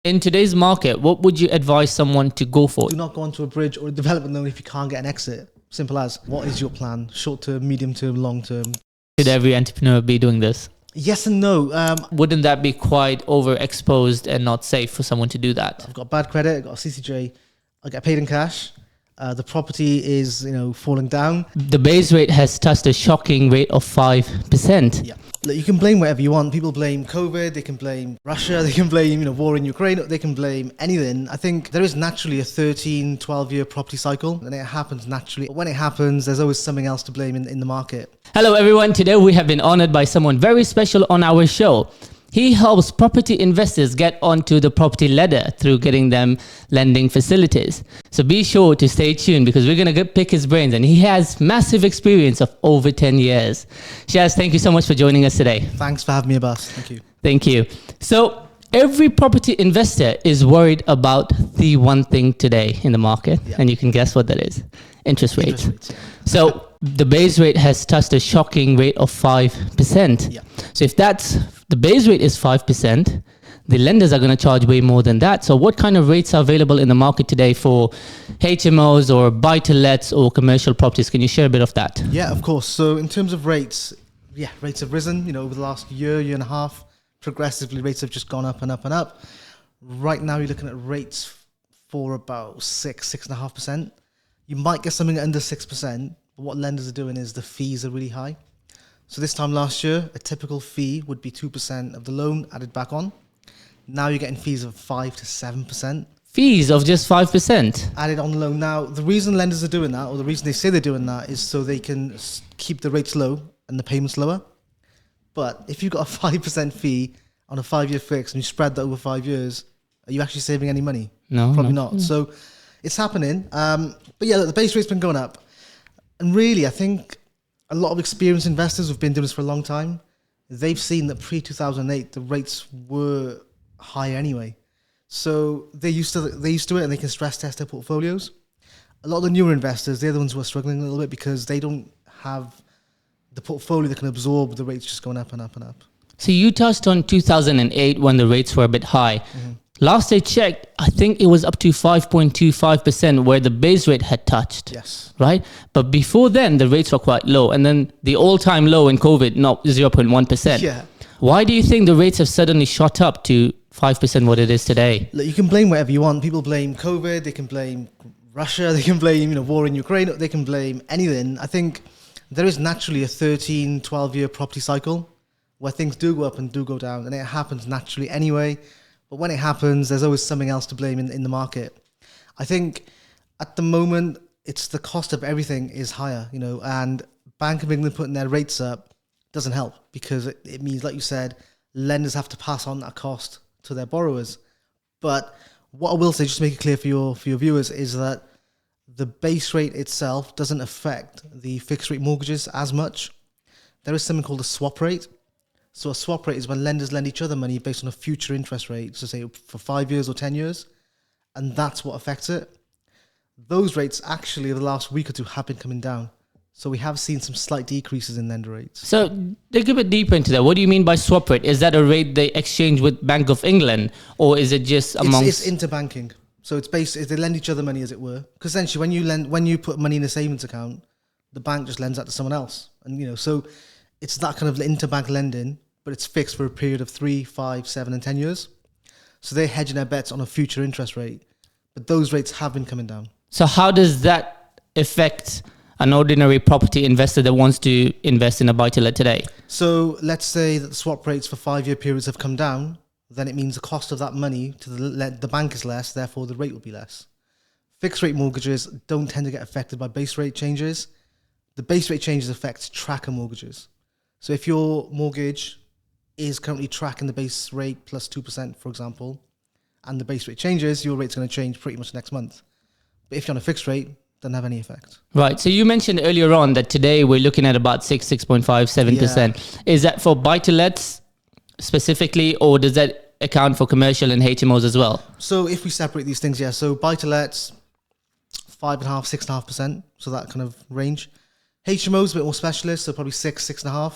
In today's market, what would you advise someone to go for? Do not go onto a bridge or a development loan if you can't get an exit. Simple as. What is your plan? Short term, medium term, long term? Should every entrepreneur be doing this? Yes and no. Wouldn't that be quite overexposed and not safe for someone to do that? I've got bad credit, I've got a CCJ, I get paid in cash. The property is, falling down. The base rate has touched a shocking rate of 5%. Yeah. Look, you can blame whatever you want. People blame COVID, they can blame Russia, they can blame, war in Ukraine, they can blame anything. I think there is naturally a 13, 12-year property cycle, and it happens naturally. But when it happens, there's always something else to blame in the market. Hello everyone, today we have been honored by someone very special on our show. He helps property investors get onto the property ladder through getting them lending facilities. So be sure to stay tuned because we're going to pick his brains, and he has massive experience of over 10 years. Shaz, thank you so much for joining us today. Thanks for having me, Abbas. Thank you. Thank you. So every property investor is worried about the one thing today in the market, and you can guess what that is. Interest rates. So the base rate has touched a shocking rate of 5%. Yeah. So if the base rate is 5%, the lenders are going to charge way more than that. So what kind of rates are available in the market today for HMOs or buy-to-lets or commercial properties? Can you share a bit of that? Yeah, of course. So in terms of rates, rates have risen, over the last year and a half. Progressively, rates have just gone up and up and up. Right now, you're looking at rates for about 6.5%. You might get something under 6%, but what lenders are doing is the fees are really high. So this time last year, a typical fee would be 2% of the loan added back on. Now you're getting fees of 5 to 7%. Fees of just 5%? Added on the loan. Now, the reason lenders are doing that, or the reason they say they're doing that, is so they can keep the rates low and the payments lower. But if you've got a 5% fee on a 5-year fix and you spread that over 5 years, are you actually saving any money? No. Probably not. So it's happening. But yeah, the base rate's been going up. And really, I think a lot of experienced investors who've been doing this for a long time, they've seen that pre-2008, the rates were high anyway. So they're used to it, and they can stress test their portfolios. A lot of the newer investors, they're the ones who are struggling a little bit because they don't have the portfolio that can absorb the rates just going up and up and up. So you touched on 2008 when the rates were a bit high. Mm-hmm. Last I checked, I think it was up to 5.25% where the base rate had touched. Yes. Right? But before then, the rates were quite low. And then the all-time low in COVID, 0.1%. Yeah. Why do you think the rates have suddenly shot up to 5% what it is today? Look, you can blame whatever you want. People blame COVID, they can blame Russia, they can blame war in Ukraine, they can blame anything. I think there is naturally a 13, 12-year property cycle where things do go up and do go down, and it happens naturally anyway. But when it happens, there's always something else to blame in the market. I think at the moment, it's the cost of everything is higher, and Bank of England putting their rates up doesn't help because it means, like you said, lenders have to pass on that cost to their borrowers. But what I will say, just to make it clear for your viewers, is that the base rate itself doesn't affect the fixed rate mortgages as much. There is something called a swap rate. So a swap rate is when lenders lend each other money based on a future interest rate, so say for 5 years or 10 years, and that's what affects it. Those rates actually, over the last week or two, have been coming down. So we have seen some slight decreases in lender rates. So dig a bit deeper into that. What do you mean by swap rate? Is that a rate they exchange with Bank of England, or is it just amongst... It's interbanking. So it's they lend each other money, as it were. Because essentially, when you put money in a savings account, the bank just lends that to someone else. And, so it's that kind of interbank lending, but it's fixed for a period of 3, 5, 7, and 10 years. So they're hedging their bets on a future interest rate. But those rates have been coming down. So how does that affect an ordinary property investor that wants to invest in a buy-to-let today? So let's say that the swap rates for 5-year periods have come down. Then it means the cost of that money to the bank is less, therefore the rate will be less. Fixed rate mortgages don't tend to get affected by base rate changes. The base rate changes affect tracker mortgages. So if your mortgage is currently tracking the base rate plus 2%, for example, and the base rate changes, your rate's going to change pretty much next month. But if you're on a fixed rate, doesn't have any effect. Right. So you mentioned earlier on that today we're looking at about 6.5, 7%. Yeah. Is that for buy-to-lets specifically, or does that account for commercial and HMOs as well? So if we separate these things, yeah. So buy-to-lets, 5.5, 6.5%. So that kind of range. HMOs a bit more specialist, so probably 6.5.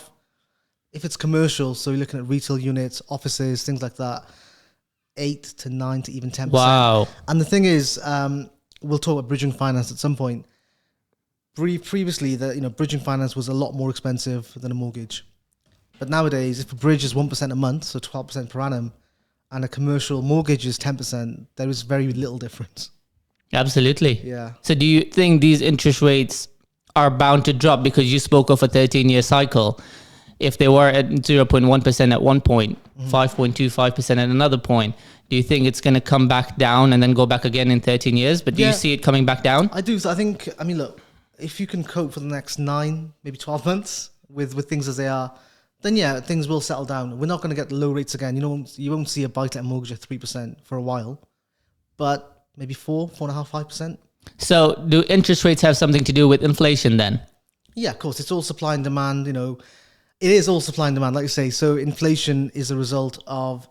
If it's commercial, so you're looking at retail units, offices, things like that, 8 to 9 to even 10%. Wow. And the thing is, we'll talk about bridging finance at some point. Previously, bridging finance was a lot more expensive than a mortgage. But nowadays, if a bridge is 1% a month, so 12% per annum, and a commercial mortgage is 10%, there is very little difference. Absolutely. Yeah. So do you think these interest rates are bound to drop because you spoke of a 13-year cycle? If they were at 0.1% at one point, 5.25% at another point, do you think it's going to come back down and then go back again in 13 years? But do you see it coming back down? I do. So I mean, look, if you can cope for the next 9, maybe 12 months with things as they are, then yeah, things will settle down. We're not going to get low rates again. You won't see a buy-to-let mortgage at 3% for a while, but maybe 4.5%, 5%. So do interest rates have something to do with inflation then? Yeah, of course. It's all supply and demand. It is all supply and demand, like you say. So inflation is a result of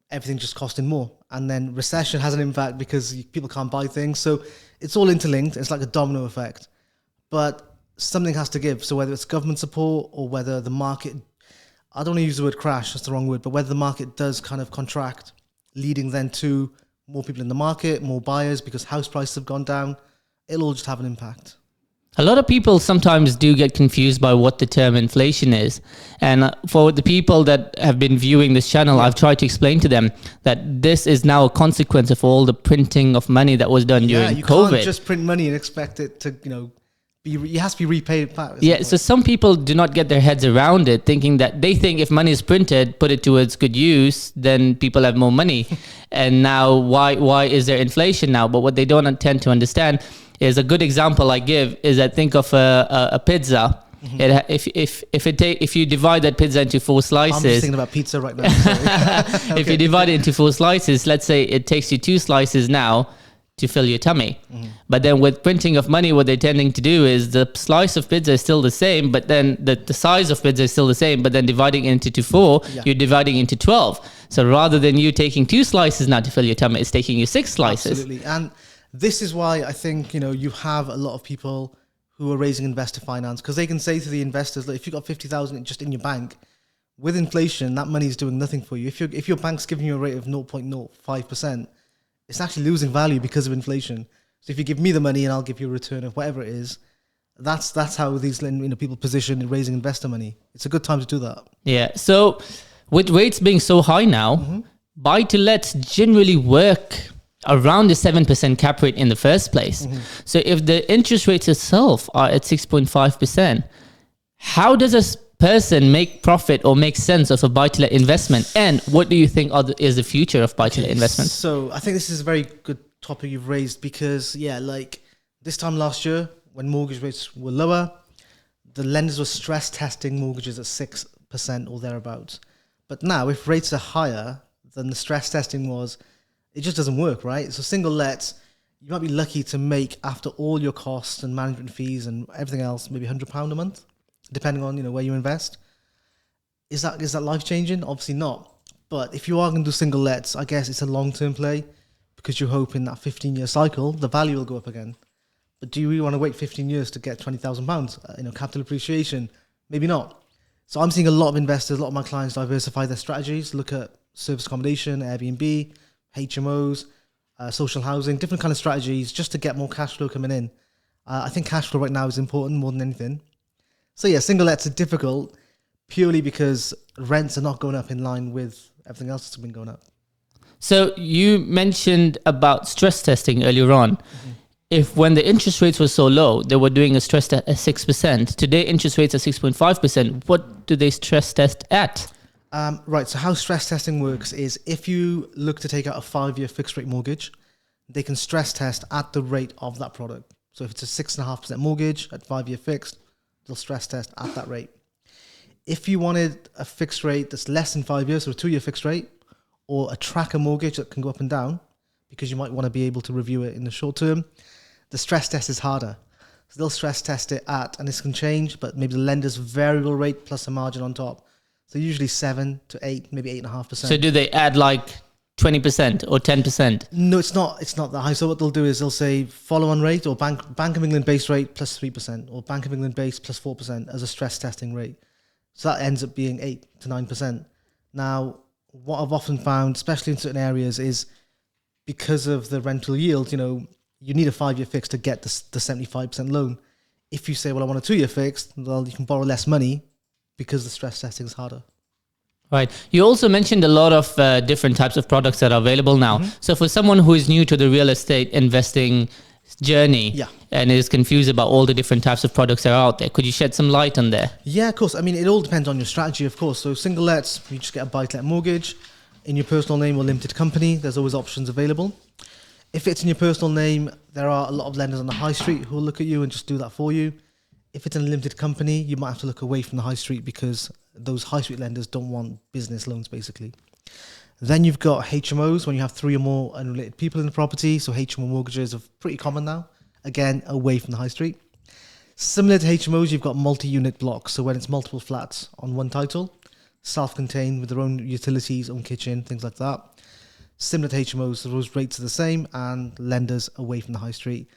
everything just costing more. And then recession has an impact because people can't buy things. So it's all interlinked. It's like a domino effect. But something has to give. So whether it's government support or whether the market, I don't want to use the word crash, that's the wrong word, but whether the market does kind of contract, leading then to more people in the market, more buyers because house prices have gone down, it'll all just have an impact. A lot of people sometimes do get confused by what the term inflation is. And for the people that have been viewing this channel, I've tried to explain to them that this is now a consequence of all the printing of money that was done during you COVID. Can't just print money and expect it to, it has to be repaid back. Yeah, so some people do not get their heads around it, thinking that they think if money is printed, put it towards good use, then people have more money. And now why is there inflation now? But what they don't tend to understand is, a good example I give is that think of a pizza. If you divide that pizza into 4 slices, I'm just thinking about pizza right now. Okay. If you divide it into 4 slices, let's say it takes you 2 slices now to fill your tummy. But then with printing of money, what they're tending to do is the slice of pizza is still the same, but then the size of pizza is still the same, but then dividing it into 4, you're dividing into 12. So rather than you taking 2 slices now to fill your tummy, it's taking you 6 slices. Absolutely. And this is why I think, you have a lot of people who are raising investor finance, because they can say to the investors, like, if you've got 50,000 just in your bank, with inflation, that money is doing nothing for you. If your bank's giving you a rate of 0.05%, it's actually losing value because of inflation. So if you give me the money and I'll give you a return of whatever it is, that's how these people position in raising investor money. It's a good time to do that. Yeah. So with rates being so high now, buy-to-lets generally work around the 7% cap rate in the first place. So if the interest rates itself are at 6.5%, how does a person make profit or make sense of a buy-to-let investment? And what do you think is the future of buy-to-let investments? So I think this is a very good topic you've raised because, like this time last year when mortgage rates were lower, the lenders were stress testing mortgages at 6% or thereabouts. But now if rates are higher than the stress testing was, it just doesn't work, right? So single lets, you might be lucky to make, after all your costs and management fees and everything else, maybe £100 a month, depending on where you invest. Is that life changing? Obviously not. But if you are going to do single lets, I guess it's a long term play because you hope in that 15-year cycle the value will go up again. But do you really want to wait 15 years to get £20,000? Capital appreciation, maybe not. So I'm seeing a lot of investors, a lot of my clients diversify their strategies, look at service accommodation, Airbnb, HMOs, social housing, different kind of strategies just to get more cash flow coming in. I think cash flow right now is important more than anything. So yeah, single lets are difficult purely because rents are not going up in line with everything else that's been going up. So you mentioned about stress testing earlier on. If when the interest rates were so low, they were doing a stress test at 6%. Today, interest rates are 6.5%. What do they stress test at? Right, so how stress testing works is if you look to take out a 5-year fixed rate mortgage, they can stress test at the rate of that product. So if it's a 6.5% mortgage at 5-year fixed, they'll stress test at that rate. If you wanted a fixed rate that's less than 5 years, so a 2-year fixed rate, or a tracker mortgage that can go up and down, because you might want to be able to review it in the short term, the stress test is harder. So they'll stress test it at, and this can change, but maybe the lender's variable rate plus a margin on top. So usually 7 to 8, maybe 8.5%. So do they add like 20% or 10%? No, it's not that high. So what they'll do is they'll say follow-on rate or Bank of England base rate plus 3% or Bank of England base plus 4% as a stress testing rate. So that ends up being 8 to 9%. Now, what I've often found, especially in certain areas, is because of the rental yield, you need a 5-year fix to get the 75% loan. If you say, well, I want a 2-year fix, well, you can borrow less money because the stress testing is harder. Right. You also mentioned a lot of different types of products that are available now. So for someone who is new to the real estate investing journey and is confused about all the different types of products that are out there, could you shed some light on there? Yeah, of course. I mean, it all depends on your strategy, of course. So single lets, you just get a buy-to-let mortgage. In your personal name or limited company, there's always options available. If it's in your personal name, there are a lot of lenders on the high street who will look at you and just do that for you. If it's in a limited company, you might have to look away from the high street because those high street lenders don't want business loans, basically. Then you've got HMOs when you have 3 or more unrelated people in the property. So HMO mortgages are pretty common now. Again, away from the high street. Similar to HMOs, you've got multi-unit blocks. So when it's multiple flats on one title, self-contained with their own utilities, own kitchen, things like that. Similar to HMOs, those rates are the same and lenders away from the high street.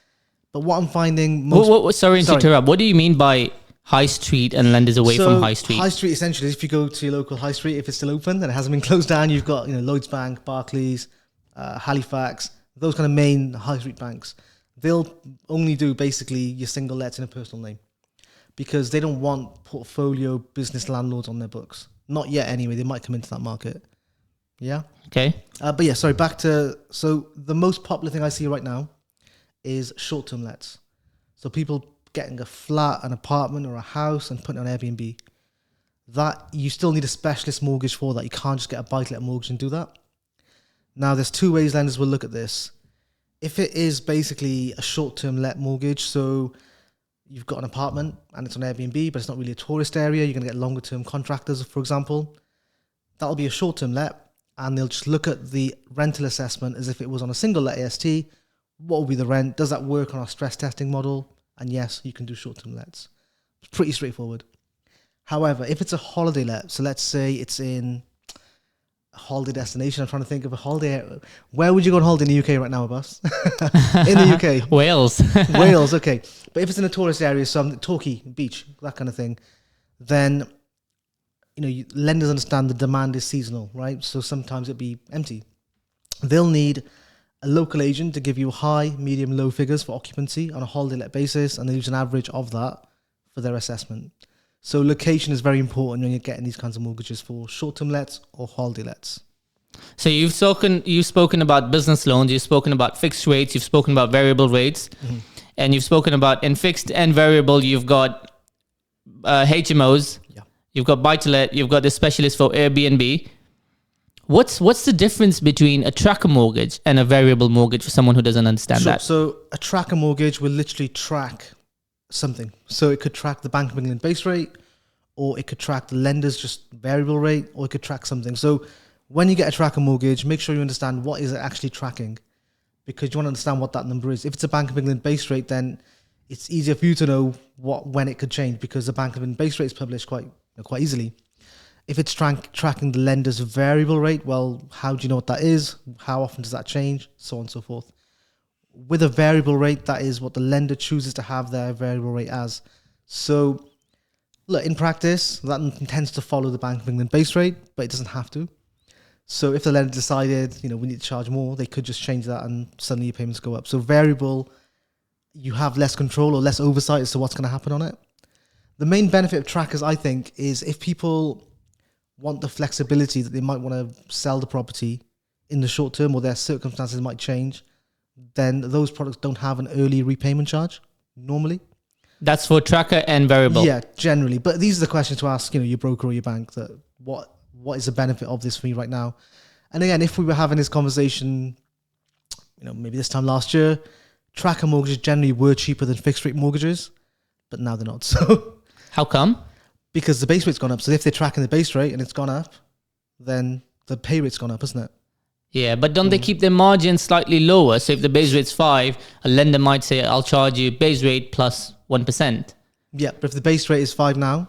But what I'm finding sorry to interrupt. What do you mean by high street and lenders away from high street? High street essentially is if you go to your local high street, if it's still open and it hasn't been closed down, you've got Lloyds Bank, Barclays, Halifax, those kind of main high street banks. They'll only do basically your single lets in a personal name because they don't want portfolio business landlords on their books. Not yet anyway. They might come into that market. Yeah. Okay. But yeah, sorry, back to, so the most popular thing I see right now is short-term lets. So people getting a flat, an apartment or a house and putting it on Airbnb. That you still need a specialist mortgage for that. You can't just get a buy-to-let mortgage and do that. Now there's 2 ways lenders will look at this. If it is basically a short-term let mortgage, so you've got an apartment and it's on Airbnb, but it's not really a tourist area, you're going to get longer-term contractors, for example. That'll be a short-term let. And they'll just look at the rental assessment as if it was on a single let AST. What will be the rent? Does that work on our stress testing model? And yes, you can do short-term lets. It's pretty straightforward. However, if it's a holiday let, so let's say it's in a holiday destination. I'm trying to think of a holiday. Where would you go on holiday in the UK right now, Abbas? In the UK? Wales. Wales, okay. But if it's in a tourist area, some Torquay beach, that kind of thing, then lenders understand the demand is seasonal, right? So sometimes it'll be empty. They'll need a local agent to give you high, medium, low figures for occupancy on a holiday let basis, and they use an average of that for their assessment. So location is very important when you're getting these kinds of mortgages for short-term lets or holiday lets. So you've spoken about business loans, you've spoken about fixed rates, you've spoken about variable rates, and you've spoken about in fixed and variable, you've got HMOs. You've got buy-to-let, you've got the specialist for Airbnb. What's the difference between a tracker mortgage and a variable mortgage for someone who doesn't understand that? So a tracker mortgage will literally track something. So it could track the Bank of England base rate, or it could track the lender's just variable rate, or it could track something. So when you get a tracker mortgage, make sure you understand what is it actually tracking, because you want to understand what that number is. If it's a Bank of England base rate, then it's easier for you to know when it could change, because the Bank of England base rate is published quite easily. If it's tracking the lender's variable rate, well, how do you know what that is? How often does that change? So on and so forth. With a variable rate, that is what the lender chooses to have their variable rate as. So, look, in practice, that tends to follow the Bank of England base rate, but it doesn't have to. So if the lender decided, we need to charge more, they could just change that and suddenly your payments go up. So variable, you have less control or less oversight as to what's going to happen on it. The main benefit of trackers, I think, is if people want the flexibility that they might want to sell the property in the short term, or their circumstances might change, then those products don't have an early repayment charge normally. That's for tracker and variable. Yeah, generally. But these are the questions to ask, your broker or your bank, that what is the benefit of this for me right now? And again, if we were having this conversation, maybe this time last year, tracker mortgages generally were cheaper than fixed rate mortgages, but now they're not. So how come? Because the base rate's gone up. So if they're tracking the base rate and it's gone up, then the pay rate's gone up, isn't it? Yeah, but don't they keep their margin slightly lower? So if the base rate's 5, a lender might say, I'll charge you base rate plus 1%. Yeah, but if the base rate is 5 now,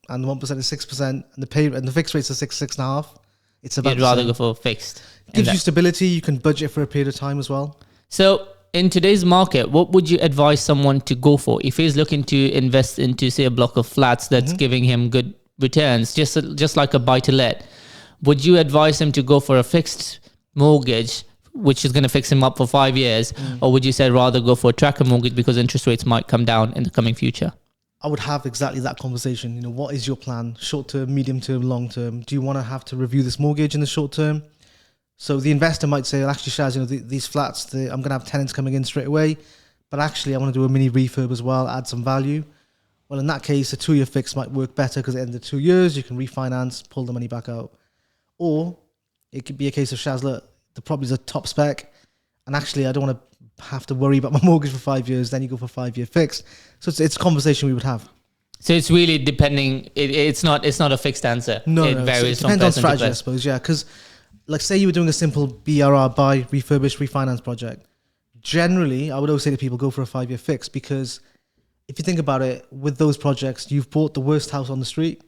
and the 1% is 6%, and the fixed rates are 6.5, it's about You'd rather go for fixed. It gives you stability. You can budget for a period of time as well. So in today's market, what would you advise someone to go for if he's looking to invest into, say, a block of flats that's giving him good returns, just like a buy-to-let? would you advise him to go for a fixed mortgage, which is going to fix him up for 5 years? Or would you say rather go for a tracker mortgage because interest rates might come down in the coming future? I would have exactly that conversation. You know, what is your plan? Short term, medium term, long term? Do you want to have to review this mortgage in the short term? So the investor might say, well, actually, Shaz, you know, these flats, I'm going to have tenants coming in straight away, but actually I want to do a mini refurb as well, add some value. Well, in that case, a 2-year fix might work better because at the end of 2 years, you can refinance, pull the money back out. Or it could be a case of, Shaz, look, the property's a top spec, and actually I don't want to have to worry about my mortgage for 5 years. Then you go for a 5-year fix. So it's a conversation we would have. So it's really depending. It's not a fixed answer. No, it varies. It depends on strategy, to I suppose. Yeah, because like say you were doing a simple BRR, buy, refurbish, refinance project. Generally, I would always say to people, go for a 5-year fix, because if you think about it, with those projects, you've bought the worst house on the street,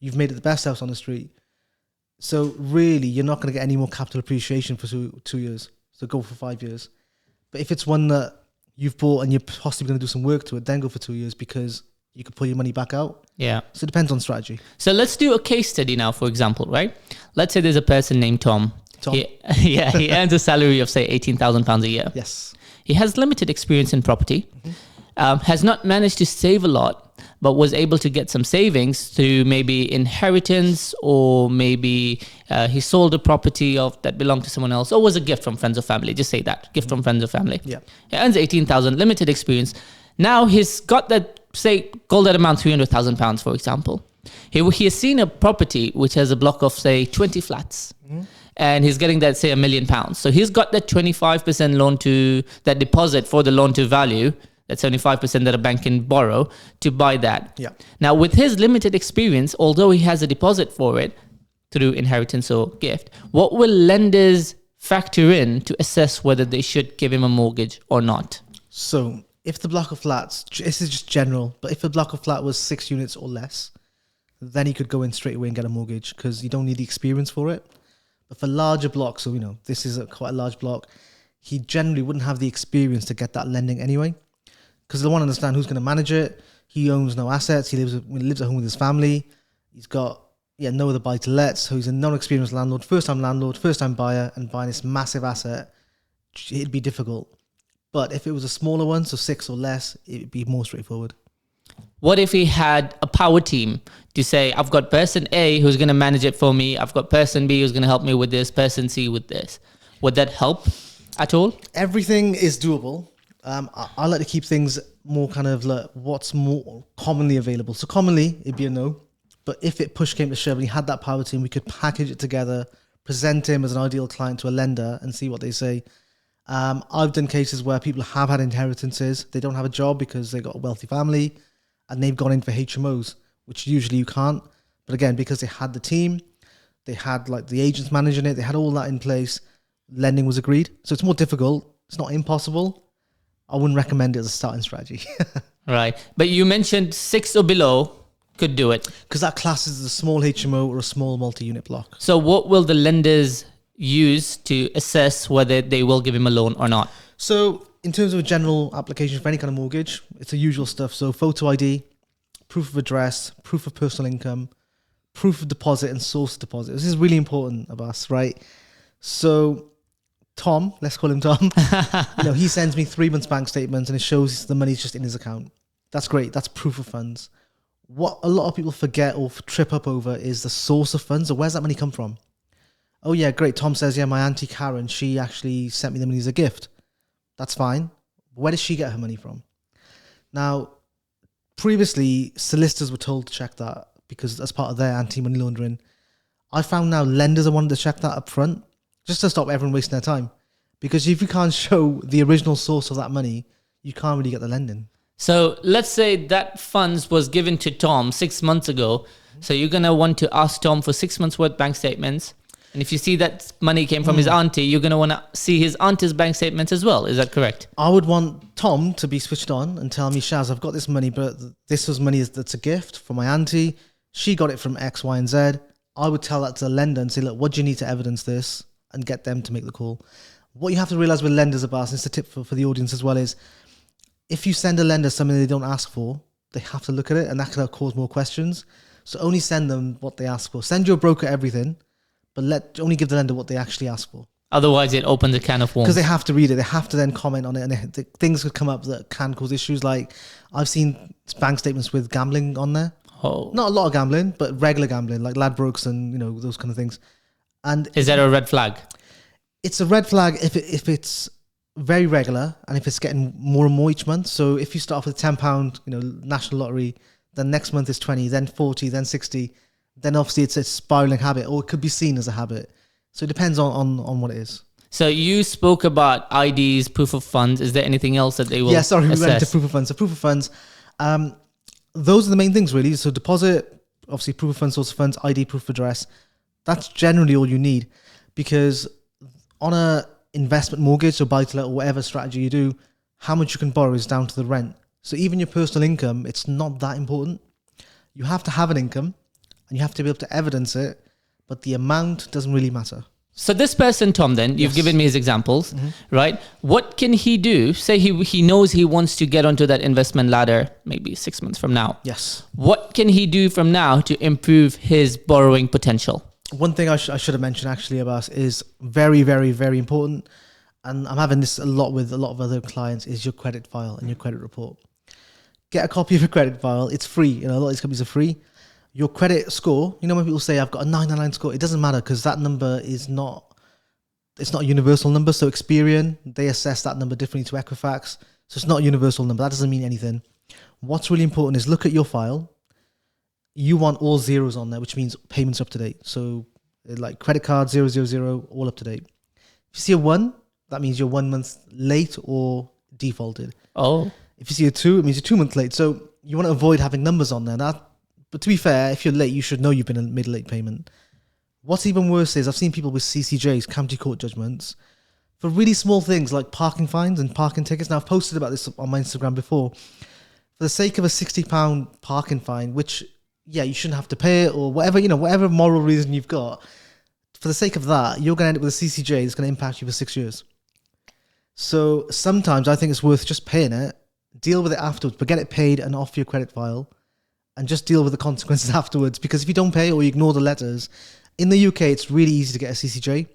you've made it the best house on the street. So really, you're not going to get any more capital appreciation for 2 years. So go for 5 years. But if it's one that you've bought and you're possibly going to do some work to it, then go for 2 years, because you could pull your money back out. Yeah. So it depends on strategy. So let's do a case study now, for example, right? Let's say there's a person named Tom. He earns a salary of, say, £18,000 a year. Yes. He has limited experience in property, has not managed to save a lot, but was able to get some savings through maybe inheritance, or maybe he sold a property that belonged to someone else, or was a gift from friends or family. Just say that, gift from friends or family. Yeah. He earns 18,000, limited experience. Now he's got that, say, call that amount £300,000, for example. He has seen a property which has a block of, say, 20 flats. And he's getting that, say, £1 million. So he's got that 25% loan to that deposit for the loan to value, that 75% that a bank can borrow to buy that. Yeah. Now, with his limited experience, although he has a deposit for it through inheritance or gift, what will lenders factor in to assess whether they should give him a mortgage or not? So if the block of flats, this is just general, but if the block of flat was 6 units or less, then he could go in straight away and get a mortgage, because you don't need the experience for it. But for larger blocks, so, you know, this is quite a large block, he generally wouldn't have the experience to get that lending anyway, because they want to understand who's going to manage it. He owns no assets. He lives at home with his family. He's got no other buy-to-let, so he's a non-experienced landlord, first-time buyer, and buying this massive asset, it'd be difficult. But if it was a smaller one, so 6 or less, it'd be more straightforward. What if he had a power team to say, I've got person A who's going to manage it for me, I've got person B who's going to help me with this, person C with this? Would that help at all? Everything is doable. I like to keep things more kind of like what's more commonly available. So commonly, it'd be a no. But if it push came to shove and he had that power team, we could package it together, present him as an ideal client to a lender and see what they say. I've done cases where people have had inheritances. They don't have a job because they got a wealthy family, and they've gone in for HMOs, which usually you can't. But again, because they had the team, they had like the agents managing it, they had all that in place, lending was agreed. So it's more difficult. It's not impossible. I wouldn't recommend it as a starting strategy. Right. But you mentioned 6 or below could do it. Because that classes as a small HMO or a small multi-unit block. So what will the lenders use to assess whether they will give him a loan or not? So in terms of a general application for any kind of mortgage, it's the usual stuff. So photo ID, proof of address, proof of personal income, proof of deposit, and source of deposit. This is really important of us, right? So Tom, let's call him Tom, he sends me 3 months bank statements and it shows the money's just in his account. That's great. That's proof of funds. What a lot of people forget or trip up over is the source of funds. So where's that money come from? Oh yeah, great. Tom says, my auntie Karen, she actually sent me the money as a gift. That's fine. Where does she get her money from? Now, previously, solicitors were told to check that because as part of their anti-money laundering. I found now lenders are wanting to check that up front just to stop everyone wasting their time. Because if you can't show the original source of that money, you can't really get the lending. So let's say that funds was given to Tom 6 months ago. So you're going to want to ask Tom for 6 months worth bank statements. And if you see that money came from his auntie, you're going to want to see his auntie's bank statements as well. Is that correct? I would want Tom to be switched on and tell me, Shaz, I've got this money, but this was money that's a gift from my auntie. She got it from X, Y, and Z. I would tell that to the lender and say, look, what do you need to evidence this? And get them to make the call. What you have to realize with lenders, Abbas, and it's a tip for the audience as well, is if you send a lender something they don't ask for, they have to look at it, and that could cause more questions. So only send them what they ask for. Send your broker everything, but only give the lender what they actually ask for. Otherwise, it opens a can of worms. Because they have to read it. They have to then comment on it. And things could come up that can cause issues. Like I've seen bank statements with gambling on there. Oh. Not a lot of gambling, but regular gambling, like Ladbrokes and, those kind of things. And is that a red flag? It's a red flag if it's very regular and if it's getting more and more each month. So if you start off with £10, national lottery, then next month is 20, then 40, then 60, then obviously it's a spiraling habit, or it could be seen as a habit. So it depends on what it is. So you spoke about IDs, proof of funds. Is there anything else that they will Yeah, sorry, assess? we went into proof of funds. So proof of funds, those are the main things really. So deposit, obviously proof of funds, source of funds, ID, proof of address. That's generally all you need, because on a investment mortgage or buy-to-let or whatever strategy you do, how much you can borrow is down to the rent. So even your personal income, it's not that important. You have to have an income and you have to be able to evidence it, but the amount doesn't really matter. So this person, Tom, then, you've given me his examples, right? What can he do? Say he knows he wants to get onto that investment ladder maybe 6 months from now. Yes. What can he do from now to improve his borrowing potential? One thing I should have mentioned actually about is very, very, very important, and I'm having this a lot with a lot of other clients, is your credit file and your credit report. Get a copy of your credit file. It's free. A lot of these companies are free. Your credit score, when people say I've got a 999 score, it doesn't matter, because that number it's not a universal number. So Experian, they assess that number differently to Equifax. So it's not a universal number. That doesn't mean anything. What's really important is look at your file. You want all zeros on there, which means payments up to date. So like credit card 000, all up to date. If you see a 1, that means you're 1 month late or defaulted. Oh. If you see a 2, it means you're 2 months late. So you want to avoid having numbers on there. But to be fair, if you're late, you should know you've been made a late payment. What's even worse is I've seen people with CCJs, county court judgments, for really small things like parking fines and parking tickets. Now, I've posted about this on my Instagram before. For the sake of a £60 parking fine, which, yeah, you shouldn't have to pay it, or whatever, whatever moral reason you've got, for the sake of that, you're going to end up with a CCJ that's going to impact you for 6 years. So sometimes I think it's worth just paying it, deal with it afterwards, but get it paid and off your credit file, and just deal with the consequences afterwards. Because if you don't pay or you ignore the letters, in the UK, it's really easy to get a CCJ.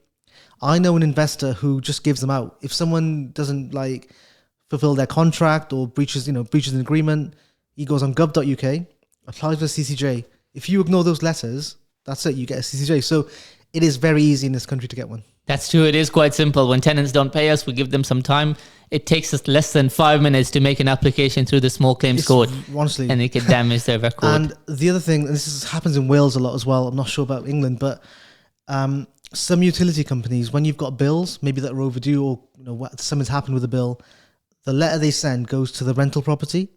I know an investor who just gives them out. If someone doesn't fulfill their contract or breaches an agreement, he goes on gov.uk, applies for a CCJ. If you ignore those letters, that's it, you get a CCJ. So it is very easy in this country to get one. That's true. It is quite simple. When tenants don't pay us, we give them some time. It takes us less than 5 minutes to make an application through the small claims court. Honestly. And it can damage their record. And the other thing, and happens in Wales a lot as well, I'm not sure about England, but some utility companies, when you've got bills, maybe that are overdue, or something's happened with a bill, the letter they send goes to the rental property.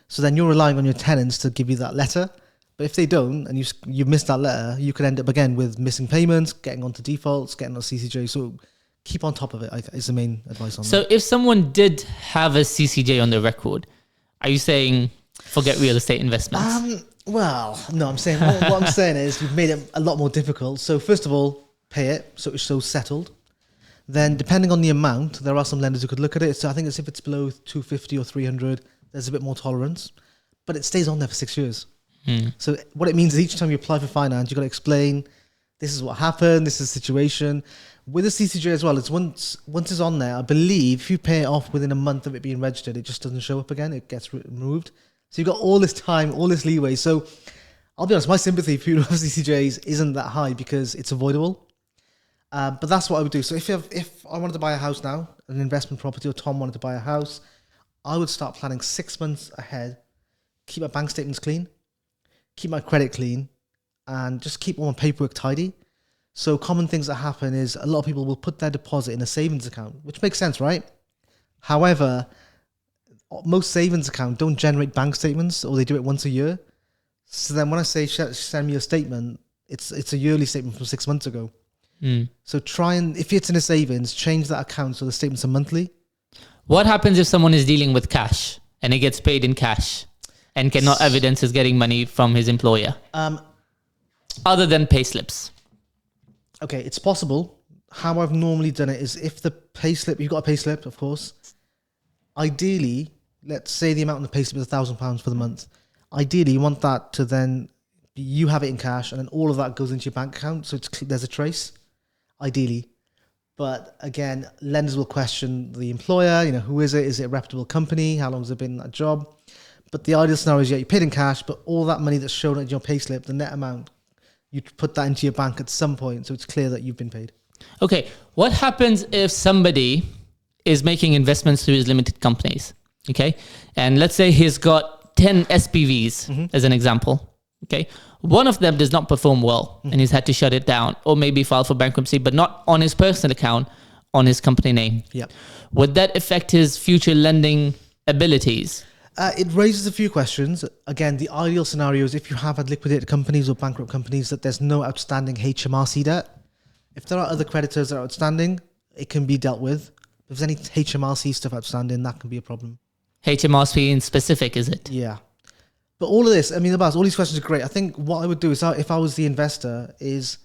So then you're relying on your tenants to give you that letter. But if they don't, and you miss that letter, you could end up again with missing payments, getting onto defaults, getting on CCJ. So keep on top of it, is the main advice on that. So if someone did have a CCJ on their record, are you saying forget real estate investments? Well, no, I'm saying what I'm saying is you've made it a lot more difficult. So first of all, pay it so it's so settled. Then depending on the amount, there are some lenders who could look at it. So I think if it's below 250 or 300, there's a bit more tolerance, but it stays on there for 6 years. So what it means is each time you apply for finance, you've got to explain, this is what happened, this is the situation. With the CCJ as well, it's once it's on there, I believe if you pay it off within a month of it being registered, it just doesn't show up again, it gets removed. So you've got all this time, all this leeway. So I'll be honest, my sympathy for people who have CCJs isn't that high because it's avoidable. But that's what I would do. So if I wanted to buy a house now, an investment property, or Tom wanted to buy a house, I would start planning 6 months ahead, keep my bank statements clean, keep my credit clean, and just keep all my paperwork tidy. So common things that happen is a lot of people will put their deposit in a savings account, which makes sense, right? However, most savings accounts don't generate bank statements, or they do it once a year. So then when I say send me a statement, it's a yearly statement from 6 months ago. So try and, if it's in a savings, change that account so the statements are monthly. What happens if someone is dealing with cash and he gets paid in cash and cannot evidence is getting money from his employer, other than pay slips? Okay, it's possible. How I've normally done it is if the pay slip, you've got a pay slip, of course. Ideally, let's say the amount on the pay slip is £1,000 for the month. Ideally, you want that to then you have it in cash, and then all of that goes into your bank account. So there's a trace, ideally. But again, lenders will question the employer. Who is it? Is it a reputable company? How long has it been in that job? But the ideal scenario is, you paid in cash, but all that money that's shown on your payslip, the net amount, you put that into your bank at some point, so it's clear that you've been paid. Okay, what happens if somebody is making investments through his limited companies? Okay, and let's say he's got 10 SPVs as an example. Okay, one of them does not perform well and he's had to shut it down, or maybe file for bankruptcy, but not on his personal account, on his company name. Yeah. Would that affect his future lending abilities? It raises a few questions. Again, the ideal scenario is if you have had liquidated companies or bankrupt companies, that there's no outstanding HMRC debt. If there are other creditors that are outstanding, it can be dealt with. If there's any HMRC stuff outstanding, that can be a problem. HMRC in specific, is it? Yeah. But all of this, Abbas, all these questions are great. I think what I would do is, if I was the investor, is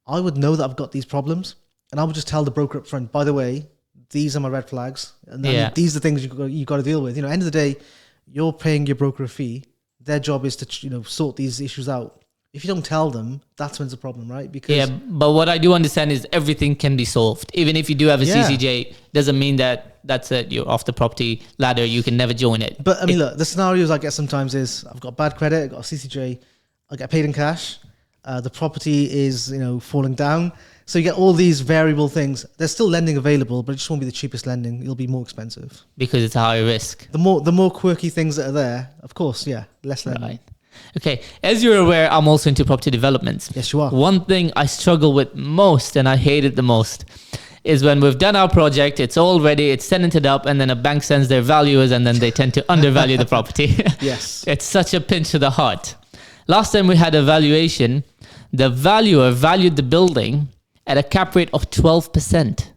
I would know that I've got these problems, and I would just tell the broker up front, by the way, these are my red flags, and these are the things you got to deal with. At the end of the day, you're paying your broker a fee. Their job is to sort these issues out. If you don't tell them, that's when it's a problem, right? Because but what I do understand is everything can be solved. Even if you do have a CCJ, doesn't mean that that's it. You're off the property ladder. You can never join it. But look, the scenarios I get sometimes is I've got bad credit, I've got a CCJ, I get paid in cash, the property is falling down. So you get all these variable things. There's still lending available, but it just won't be the cheapest lending. It'll be more expensive because it's a higher risk. The more quirky things that are there, of course, less lending. Right. Okay, as you're aware, I'm also into property developments. Yes, you are. One thing I struggle with most, and I hate it the most, is when we've done our project, it's all ready, it's tenanted up, and then a bank sends their valuers, and then they tend to undervalue the property. Yes. It's such a pinch to the heart. Last time we had a valuation, the valuer valued the building at a cap rate of 12%,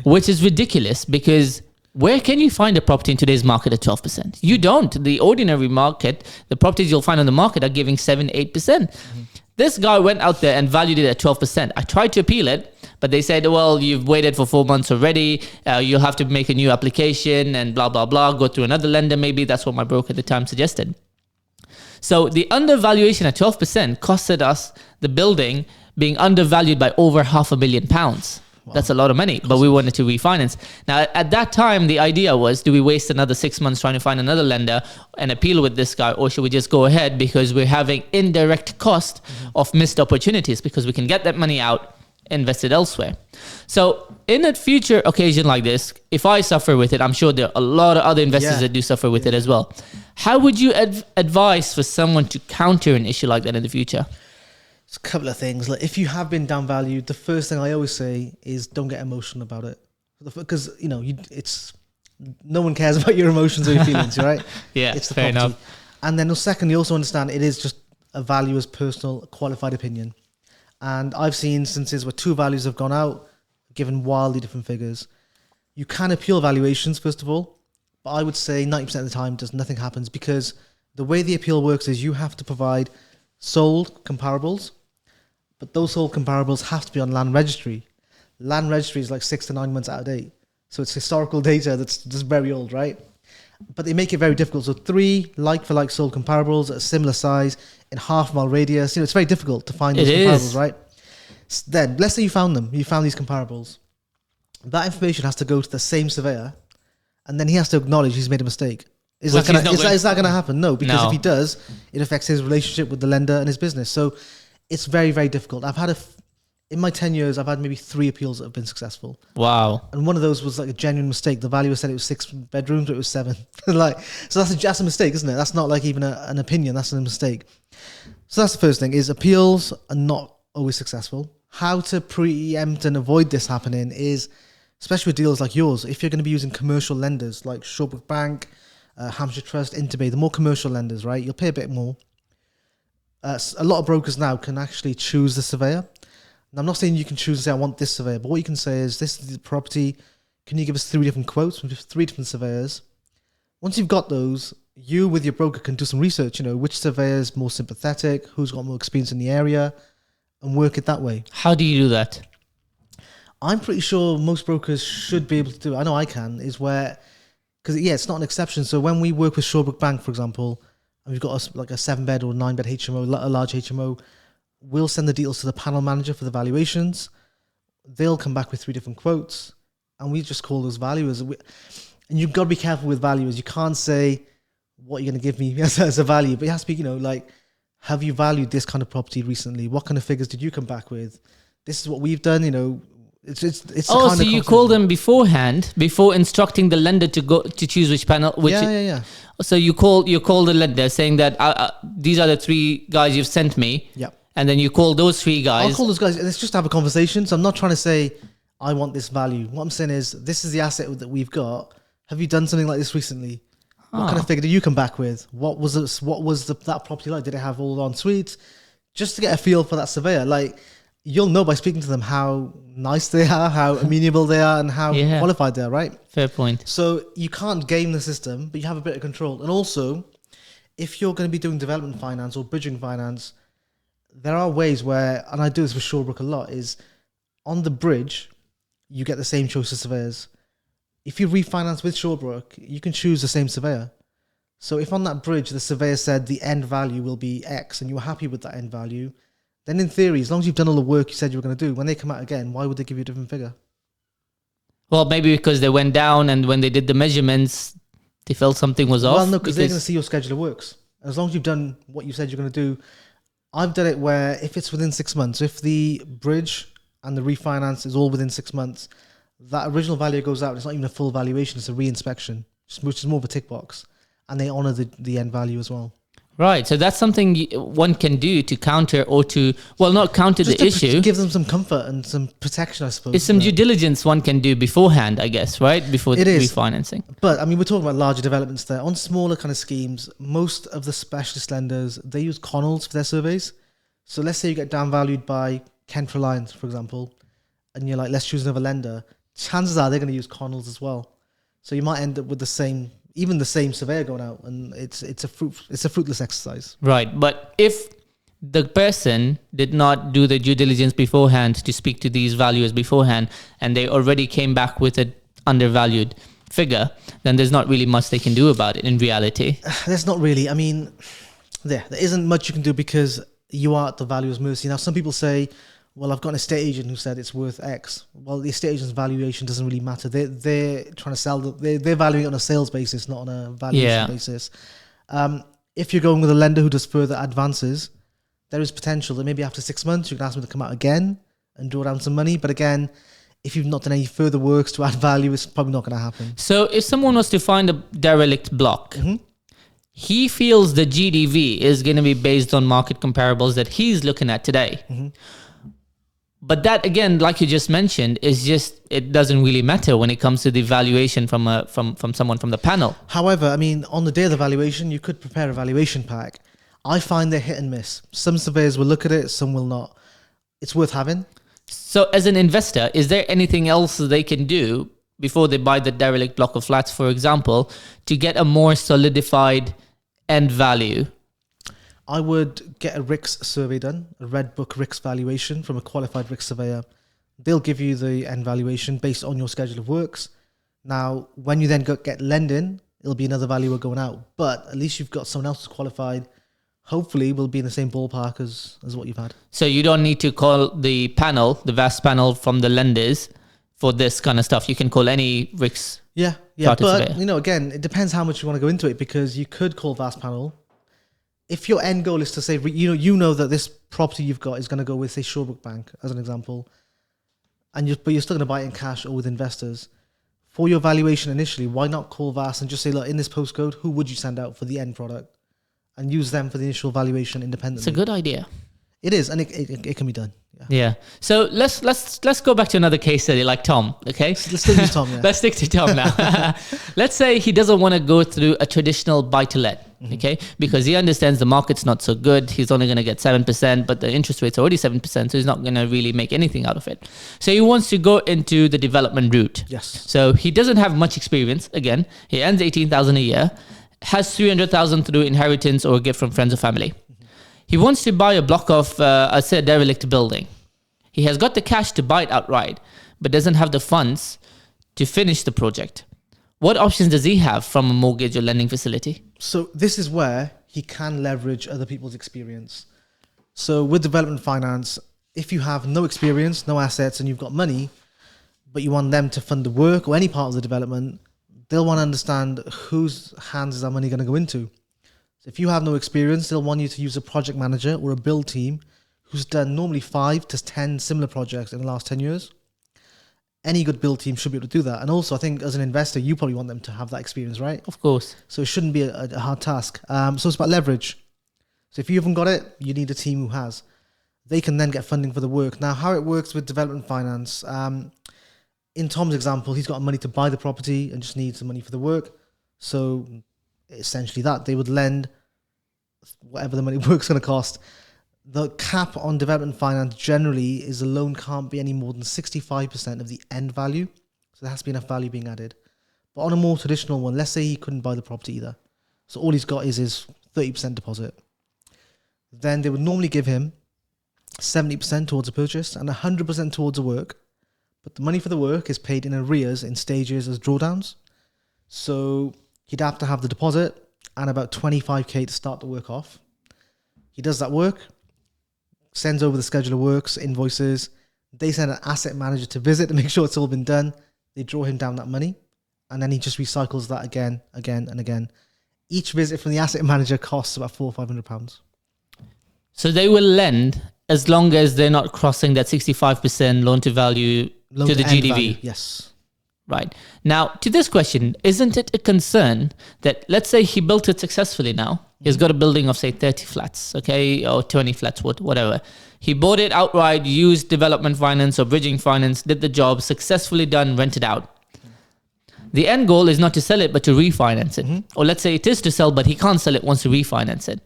which is ridiculous because where can you find a property in today's market at 12%? You don't. The ordinary market, the properties you'll find on the market are giving 7-8%. This guy went out there and valued it at 12%. I tried to appeal it, but they said, well, you've waited for 4 months already. You'll have to make a new application and blah, blah, blah. Go through another lender. Maybe that's what my broker at the time suggested. So the undervaluation at 12% costed us the building being undervalued by over £500,000. Wow. That's a lot of money, but we wanted to refinance. Now, at that time, the idea was, do we waste another 6 months trying to find another lender and appeal with this guy, or should we just go ahead because we're having indirect cost of missed opportunities because we can get that money out, invest it elsewhere. So in a future occasion like this, if I suffer with it, I'm sure there are a lot of other investors that do suffer with it as well. How would you advise for someone to counter an issue like that in the future? It's a couple of things. Like, if you have been downvalued, the first thing I always say is don't get emotional about it, because it's no one cares about your emotions or your feelings, right? It's the fair property. enough. And then second, you also understand it is just a valuer's personal qualified opinion. And I've seen instances where two values have gone out, given wildly different figures. You can appeal valuations, first of all, but I would say 90% of the time nothing happens, because the way the appeal works is you have to provide sold comparables, but those sold comparables have to be on land registry. Land registry is like 6 to 9 months out of date. So it's historical data that's just very old, right? But they make it very difficult. So 3 like-for-like sold comparables at a similar size in half-mile radius. It's very difficult to find those comparables, right? Then, let's say you found them. You found these comparables. That information has to go to the same surveyor, and then he has to acknowledge he's made a mistake. Is that going to happen? No, because if he does, it affects his relationship with the lender and his business. So it's very, very difficult. In my 10 years, I've had maybe 3 appeals that have been successful. Wow. And one of those was like a genuine mistake. The valuer said it was 6 bedrooms, but it was 7. So that's a mistake, isn't it? That's not like even an opinion. That's a mistake. So that's the first thing, is appeals are not always successful. How to preempt and avoid this happening is, especially with deals like yours, if you're going to be using commercial lenders like Shawbrook Bank, Hampshire Trust, Interbay, the more commercial lenders, right? You'll pay a bit more. A lot of brokers now can actually choose the surveyor. And I'm not saying you can choose and say, I want this surveyor, but what you can say is, this is the property. Can you give us 3 different quotes from 3 different surveyors? Once you've got those, you with your broker can do some research, which surveyor is more sympathetic, who's got more experience in the area, and work it that way. How do you do that? I'm pretty sure most brokers should be able to do it. I know I can, is where, because it's not an exception. So when we work with Shawbrook Bank, for example, and we've got like a 7-bed or 9-bed HMO, a large HMO, we'll send the deals to the panel manager for the valuations. They'll come back with 3 different quotes, and we just call those valuers. And you've got to be careful with valuers. You can't say what you're going to give me as a value, but it has to be, like, have you valued this kind of property recently? What kind of figures did you come back with? This is what we've done. It's oh, so you call them beforehand, before instructing the lender to choose which panel. Yeah. So you call the lender saying that these are the 3 guys you've sent me. Yeah. And then you call those 3 guys. I'll call those guys. Let's just have a conversation. So I'm not trying to say I want this value. What I'm saying is, this is the asset that we've got. Have you done something like this recently? What kind of figure did you come back with? What was that property like? Did it have all en suites? Just to get a feel for that surveyor. Like, you'll know by speaking to them how nice they are, how amenable they are, and how qualified they are, right? Fair point. So you can't game the system, but you have a bit of control. And also, if you're going to be doing development finance or bridging finance, there are ways where, and I do this with Shawbrook a lot, is on the bridge, you get the same choice of surveyors. If you refinance with Shawbrook, you can choose the same surveyor. So if on that bridge, the surveyor said the end value will be X and you were happy with that end value, then in theory, as long as you've done all the work you said you were going to do, when they come out again, why would they give you a different figure? Well, maybe because they went down and when they did the measurements, they felt something was off. Well, no, because they're going to see your schedule of works. As long as you've done what you said you're going to do. I've done it where if it's within 6 months, if the bridge and the refinance is all within 6 months, that original value goes out. It's not even a full valuation, it's a re-inspection, which is more of a tick box. And they honour the end value as well. Right, so that's something one can do to counter or to, well, not counter just the issue. To give them some comfort and some protection, I suppose. It's some due diligence one can do beforehand, I guess, right? Before refinancing. But, I mean, we're talking about larger developments there. On smaller kind of schemes, most of the specialist lenders, they use Connells for their surveys. So let's say you get downvalued by Kent Reliance, for example, and you're like, let's choose another lender. Chances are they're going to use Connells as well. So you might end up with the same surveyor going out, and it's a fruitless exercise. Right, but if the person did not do the due diligence beforehand to speak to these valuers beforehand, and they already came back with an undervalued figure, then there's not really much they can do about it in reality. There's not really. I mean, there isn't much you can do because you are at the valuer's mercy. Now, some people say, well, I've got an estate agent who said it's worth X. Well, the estate agent's valuation doesn't really matter. They're trying to sell. They're valuing it on a sales basis, not on a valuation basis. If you're going with a lender who does further advances, there is potential that maybe after 6 months you can ask them to come out again and draw down some money. But again, if you've not done any further works to add value, it's probably not going to happen. So if someone was to find a derelict block, he feels the GDV is going to be based on market comparables that he's looking at today. But that, again, like you just mentioned, is just, it doesn't really matter when it comes to the valuation from someone from the panel. However, I mean, on the day of the valuation, you could prepare a valuation pack. I find they're hit and miss. Some surveyors will look at it, some will not. It's worth having. So as an investor, is there anything else they can do before they buy the derelict block of flats, for example, to get a more solidified end value? I would get a RICS survey done, a Red Book RICS valuation from a qualified RICS surveyor. They'll give you the end valuation based on your schedule of works. Now, when you then get lending, it'll be another valuer going out. But at least you've got someone else who's qualified. Hopefully, we'll be in the same ballpark as what you've had. So you don't need to call the panel, the vast panel from the lenders for this kind of stuff. You can call any RICS. Yeah. But, again, it depends how much you want to go into it, because you could call vast panel. If your end goal is to say, you know that this property you've got is going to go with, say, Shawbrook Bank, as an example, but you're still going to buy it in cash or with investors. For your valuation initially, why not call VAS and just say, look, in this postcode, who would you send out for the end product? And use them for the initial valuation independently. It's a good idea. It is, and it can be done. Yeah. So let's go back to another case study like Tom, okay? Let's still use Tom, yeah. Let's stick to Tom now. Let's say he doesn't want to go through a traditional buy-to-let, okay? Because he understands the market's not so good. He's only going to get 7%, but the interest rate's already 7%, so he's not going to really make anything out of it. So he wants to go into the development route. Yes. So he doesn't have much experience. Again, he earns 18,000 a year, has 300,000 through inheritance or a gift from friends or family. He wants to buy a block of, a derelict building. He has got the cash to buy it outright, but doesn't have the funds to finish the project. What options does he have from a mortgage or lending facility? So this is where he can leverage other people's experience. So with development finance, if you have no experience, no assets, and you've got money, but you want them to fund the work or any part of the development, they'll want to understand whose hands is that money going to go into. So if you have no experience, they'll want you to use a project manager or a build team who's done normally 5 to 10 similar projects in the last 10 years. Any good build team should be able to do that. And also, I think as an investor, you probably want them to have that experience, right? Of course. So it shouldn't be a hard task. So it's about leverage. So if you haven't got it, you need a team who has. They can then get funding for the work. Now, how it works with development finance, in Tom's example, he's got money to buy the property and just needs the money for the work. So essentially that, they would lend whatever the money work's going to cost. The cap on development finance generally is a loan can't be any more than 65% of the end value. So there has to be enough value being added. But on a more traditional one, let's say he couldn't buy the property either. So all he's got is his 30% deposit. Then they would normally give him 70% towards a purchase and 100% towards the work. But the money for the work is paid in arrears in stages as drawdowns. So he'd have to have the deposit and about 25k to start the work off. He does that work, sends over the schedule of works, invoices. They send an asset manager to visit to make sure it's all been done. They draw him down that money, and then he just recycles that again, and again. Each visit from the asset manager costs about £400 or £500. So they will lend as long as they're not crossing that 65% loan to value to the GDV. Value. Yes. Right. Now, to this question, isn't it a concern that, let's say he built it successfully now, he's got a building of say 30 flats, okay, or 20 flats, whatever. He bought it outright, used development finance or bridging finance, did the job, successfully done, rented out. The end goal is not to sell it, but to refinance it. Or let's say it is to sell, but he can't sell it, wants to refinance it.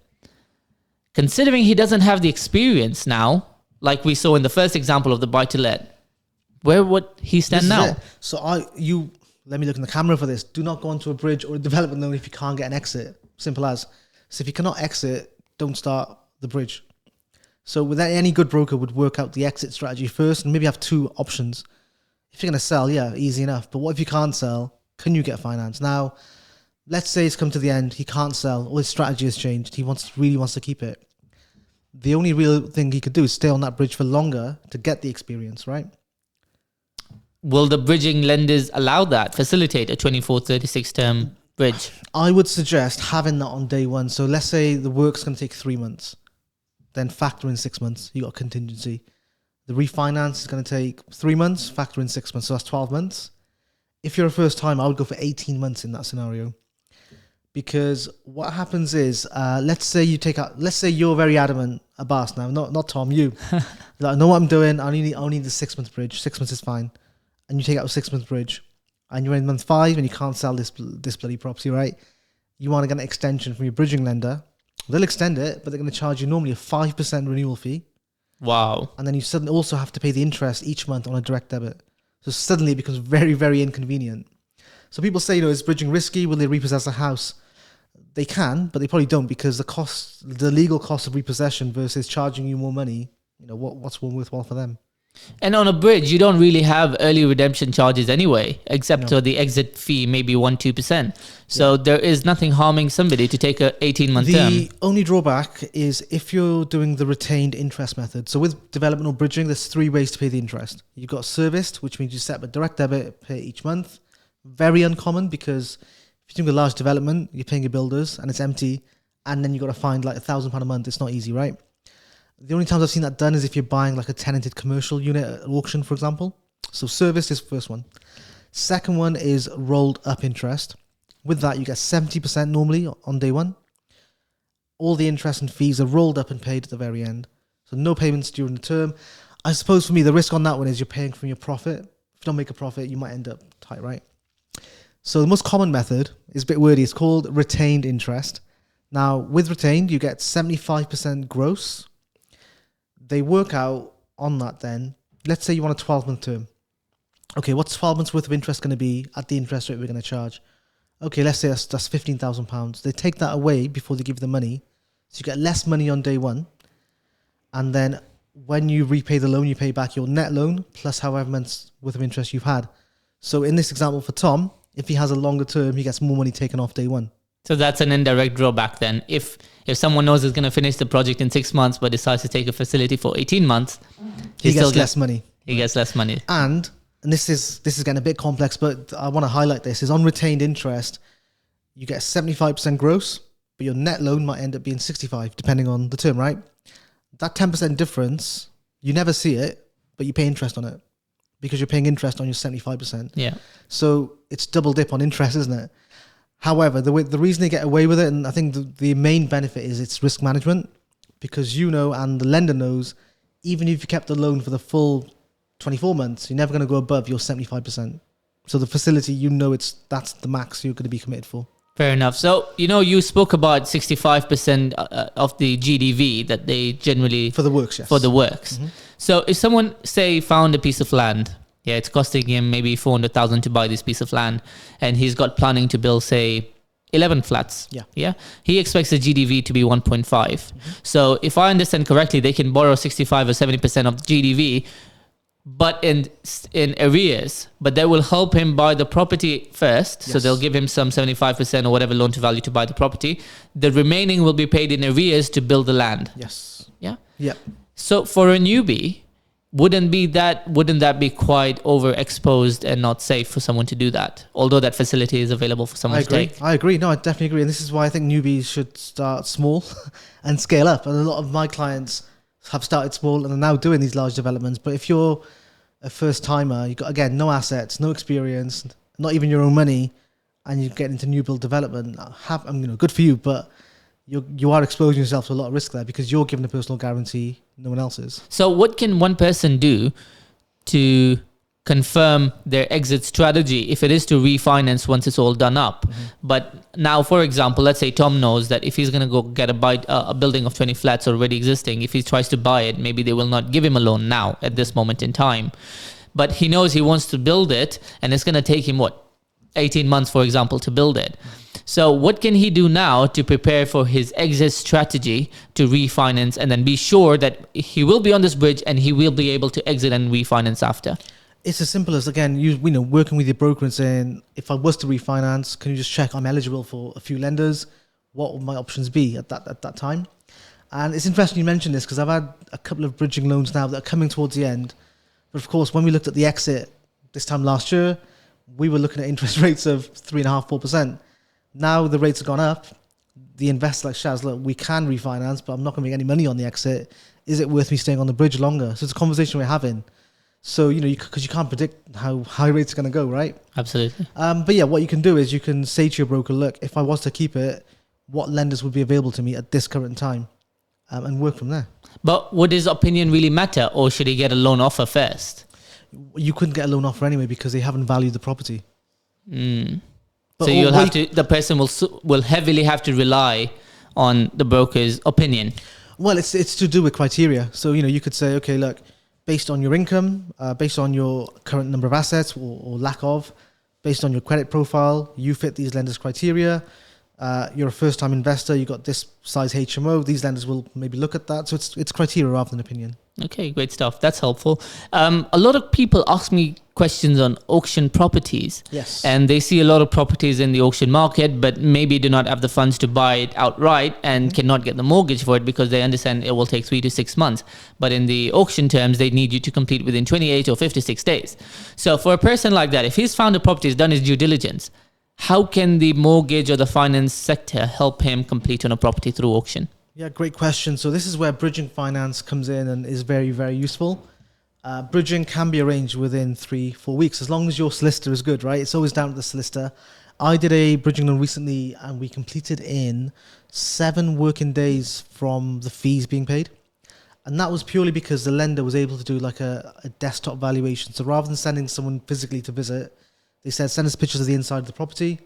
Considering he doesn't have the experience now, like we saw in the first example of the buy-to-let, where would he stand now? So let me look in the camera for this. Do not go onto a bridge or a development loan if you can't get an exit. Simple as. So if you cannot exit, don't start the bridge. So with that, any good broker would work out the exit strategy first and maybe have two options. If you're going to sell, yeah, easy enough. But what if you can't sell? Can you get finance? Now, let's say it's come to the end. He can't sell. All his strategy has changed. He really wants to keep it. The only real thing he could do is stay on that bridge for longer to get the experience, right? Will the bridging lenders allow that, facilitate a 24, 36 term bridge? I would suggest having that on day one. So let's say the work's going to take 3 months. Then factor in 6 months. You got contingency. The refinance is going to take 3 months, factor in 6 months. So that's 12 months. If you're a first time, I would go for 18 months in that scenario. Because what happens is, let's say you're very adamant, Abbas now, not Tom, you. You're like, I know what I'm doing. I only need the 6 month bridge. 6 months is fine. And you take out a 6 month bridge, and you're in month 5 and you can't sell this bloody property, right? You want to get an extension from your bridging lender. They'll extend it, but they're going to charge you normally a 5% renewal fee. Wow. And then you suddenly also have to pay the interest each month on a direct debit. So suddenly it becomes very, very inconvenient. So people say, is bridging risky? Will they repossess a house? They can, but they probably don't, because the legal cost of repossession versus charging you more money, what's more worthwhile for them? And on a bridge, you don't really have early redemption charges anyway, except for the exit fee, maybe 1-2%. So there is nothing harming somebody to take a 18-month term. The only drawback is if you're doing the retained interest method. So with development or bridging, there's 3 ways to pay the interest. You've got serviced, which means you set up a direct debit, pay each month. Very uncommon, because if you're doing a large development, you're paying your builders and it's empty, and then you've got to find like £1,000 a month. It's not easy, right? The only times I've seen that done is if you're buying like a tenanted commercial unit at auction, for example. So service is the first one. Second one is rolled up interest. With that, you get 70% normally on day one. All the interest and fees are rolled up and paid at the very end. So no payments during the term. I suppose for me, the risk on that one is you're paying from your profit. If you don't make a profit, you might end up tight, right? So the most common method is a bit wordy. It's called retained interest. Now, with retained, you get 75% gross. They work out on that then. Let's say you want a 12-month term. Okay, what's 12 months worth of interest going to be at the interest rate we're going to charge? Okay, let's say that's £15,000. They take that away before they give you the money. So you get less money on day one. And then when you repay the loan, you pay back your net loan plus however months worth of interest you've had. So in this example for Tom, if he has a longer term, he gets more money taken off day one. So that's an indirect drawback then. If someone knows he's going to finish the project in 6 months but decides to take a facility for 18 months, He gets less money. He gets less money. And this is getting a bit complex, but I want to highlight this, is on retained interest, you get 75% gross, but your net loan might end up being 65, depending on the term, right? That 10% difference, you never see it, but you pay interest on it because you're paying interest on your 75%. Yeah. So it's double dip on interest, isn't it? However, the reason they get away with it, and I think the main benefit is it's risk management, because you know, and the lender knows, even if you kept the loan for the full 24 months, you're never going to go above your 75%. So the facility, you know, that's the max you're going to be committed for. Fair enough. So, you spoke about 65% of the GDV that they generally... For the works, yes. For the works. Mm-hmm. So if someone, say, found a piece of land, it's costing him maybe 400,000 to buy this piece of land, and he's got planning to build, say, 11 flats. Yeah. He expects the GDV to be 1.5. Mm-hmm. So if I understand correctly, they can borrow 65 or 70% of the GDV, but in arrears, but that will help him buy the property first. Yes. So they'll give him some 75% or whatever loan to value to buy the property. The remaining will be paid in arrears to build the land. Yes. Yeah. Yeah. So for a newbie, wouldn't that be quite overexposed and not safe for someone to do that? Although that facility is available for someone to take. I agree. No, I definitely agree. And this is why I think newbies should start small and scale up. And a lot of my clients have started small and are now doing these large developments. But if you're a first timer, you've got, again, no assets, no experience, not even your own money, and you get into new build development, good for you, but you are exposing yourself to a lot of risk there because you're given a personal guarantee, no one else is. So what can one person do to confirm their exit strategy if it is to refinance once it's all done up? Mm-hmm. But now, for example, let's say Tom knows that if he's going to go get a building of 20 flats already existing, if he tries to buy it, maybe they will not give him a loan now at this moment in time. But he knows he wants to build it, and it's going to take him, 18 months, for example, to build it. So what can he do now to prepare for his exit strategy to refinance and then be sure that he will be on this bridge and he will be able to exit and refinance after? It's as simple as, again, working with your broker and saying, if I was to refinance, can you just check I'm eligible for a few lenders? What would my options be at that time? And it's interesting you mentioned this because I've had a couple of bridging loans now that are coming towards the end. But of course, when we looked at the exit this time last year, we were looking at interest rates of 3.5%, 4%. Now the rates have gone up. The investor like Shaz, look, we can refinance, but I'm not going to make any money on the exit. Is it worth me staying on the bridge longer? So it's a conversation we're having. So, because you can't predict how high rates are going to go, right? Absolutely. But yeah, what you can do is you can say to your broker, look, if I was to keep it, what lenders would be available to me at this current time, and work from there. But would his opinion really matter, or should he get a loan offer first? You couldn't get a loan offer anyway because they haven't valued the property. So the person will heavily have to rely on the broker's opinion. Well, it's to do with criteria. So, you could say, okay, look, based on your income, based on your current number of assets or lack of, based on your credit profile, you fit these lenders' criteria. You're a first-time investor, you got this size HMO, these lenders will maybe look at that. So it's criteria rather than opinion. Okay, great stuff. That's helpful. A lot of people ask me questions on auction properties. Yes. And they see a lot of properties in the auction market, but maybe do not have the funds to buy it outright and cannot get the mortgage for it because they understand it will take 3 to 6 months. But in the auction terms, they need you to complete within 28 or 56 days. So for a person like that, if he's found a property, he's done his due diligence, how can the mortgage or the finance sector help him complete on a property through auction? Yeah, great question. So this is where bridging finance comes in and is very, very useful. Bridging can be arranged within 3-4 weeks, as long as your solicitor is good, right? It's always down to the solicitor. I did a bridging loan recently and we completed in 7 working days from the fees being paid. And that was purely because the lender was able to do like a desktop valuation. So rather than sending someone physically to visit, they said, send us pictures of the inside of the property.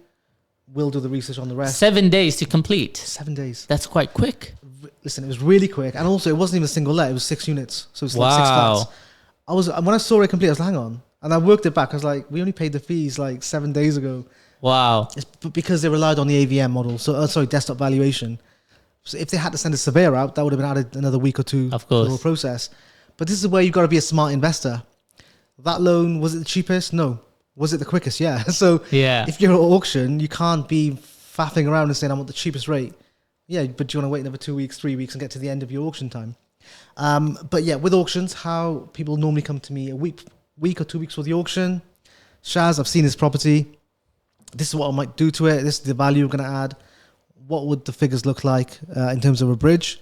We'll do the research on the rest. 7 days to complete. 7 days. That's quite quick. Listen, it was really quick. And also, it wasn't even a single let. It was 6 units. So it's like 6 flats. When I saw it complete, I was like, hang on. And I worked it back. I was like, we only paid the fees like 7 days ago. Wow. It's because they relied on the AVM model. So, desktop valuation. So if they had to send a surveyor out, that would have been added another week or two of course. To the whole process. But this is where you've got to be a smart investor. That loan, was it the cheapest? No. Was it the quickest? Yeah. So if you're at auction, you can't be faffing around and saying, I want the cheapest rate. Yeah, but do you want to wait another 2 weeks, 3 weeks and get to the end of your auction time? But yeah, with auctions, how people normally come to me a week or 2 weeks for the auction. Shaz, I've seen this property. This is what I might do to it. This is the value I'm going to add. What would the figures look like in terms of a bridge?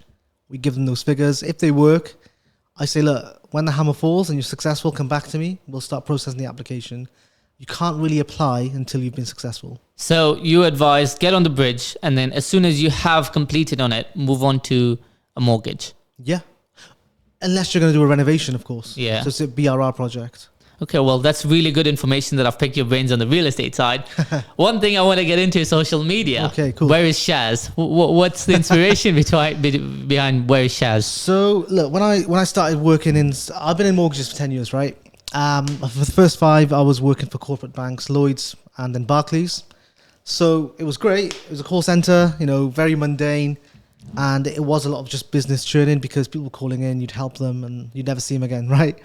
We give them those figures. If they work, I say, look, when the hammer falls and you're successful, come back to me. We'll start processing the application. You can't really apply until you've been successful. So you advise get on the bridge, and then as soon as you have completed on it, move on to a mortgage. Yeah. Unless you're going to do a renovation, of course. Yeah. So it's a BRR project. Okay, well, that's really good information that I've picked your brains on the real estate side. One thing I want to get into is social media. Okay, cool. Where is Shaz? What's the inspiration behind Where is Shaz? So look, when I started working I've been in mortgages for 10 years, right? For the first 5, I was working for corporate banks, Lloyds, and then Barclays. So it was great. It was a call center, very mundane. And it was a lot of just business churning because people were calling in, you'd help them and you'd never see them again, right?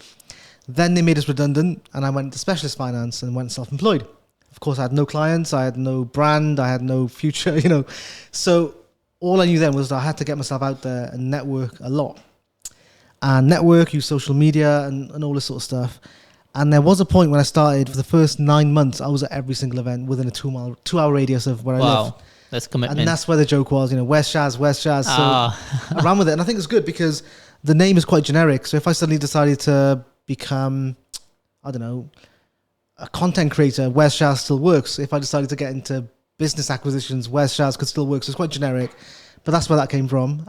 Then they made us redundant and I went to specialist finance and went self-employed. Of course, I had no clients, I had no brand, I had no future, So all I knew then was that I had to get myself out there and network a lot. And network, use social media and all this sort of stuff. And there was a point when I started, for the first 9 months, I was at every single event within a 2-hour radius of where I live. Wow, that's commitment. And that's where the joke was, where's Shaz, where's Shaz? So I ran with it. And I think it's good because the name is quite generic. So if I suddenly decided to become, I don't know, a content creator, Where's Shaz still works. If I decided to get into business acquisitions, Where's Shaz could still work. So it's quite generic, but that's where that came from.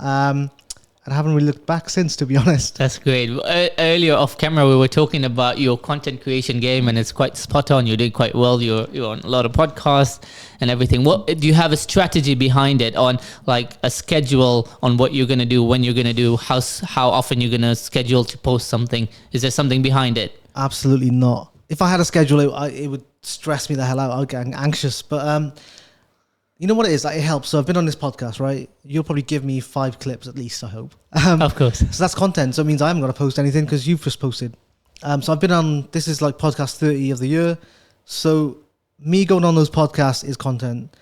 And I haven't really looked back since, to be honest. That's great. Earlier off camera, we were talking about your content creation game, and it's quite spot on. You did quite well. You're on a lot of podcasts and everything. What do you have a strategy behind it, on like a schedule on what you're going to do, when you're going to do, how often you're going to schedule to post something? Is there something behind it? Absolutely not. If I had a schedule, it would stress me the hell out. I'd get anxious. But you know what it is? Like, it helps. So I've been on this podcast, right? You'll probably give me 5 clips at least, I hope. Of course. So that's content. So it means I haven't got to post anything because you've just posted. So I've been on, this is like podcast 30 of the year. So me going on those podcasts is content.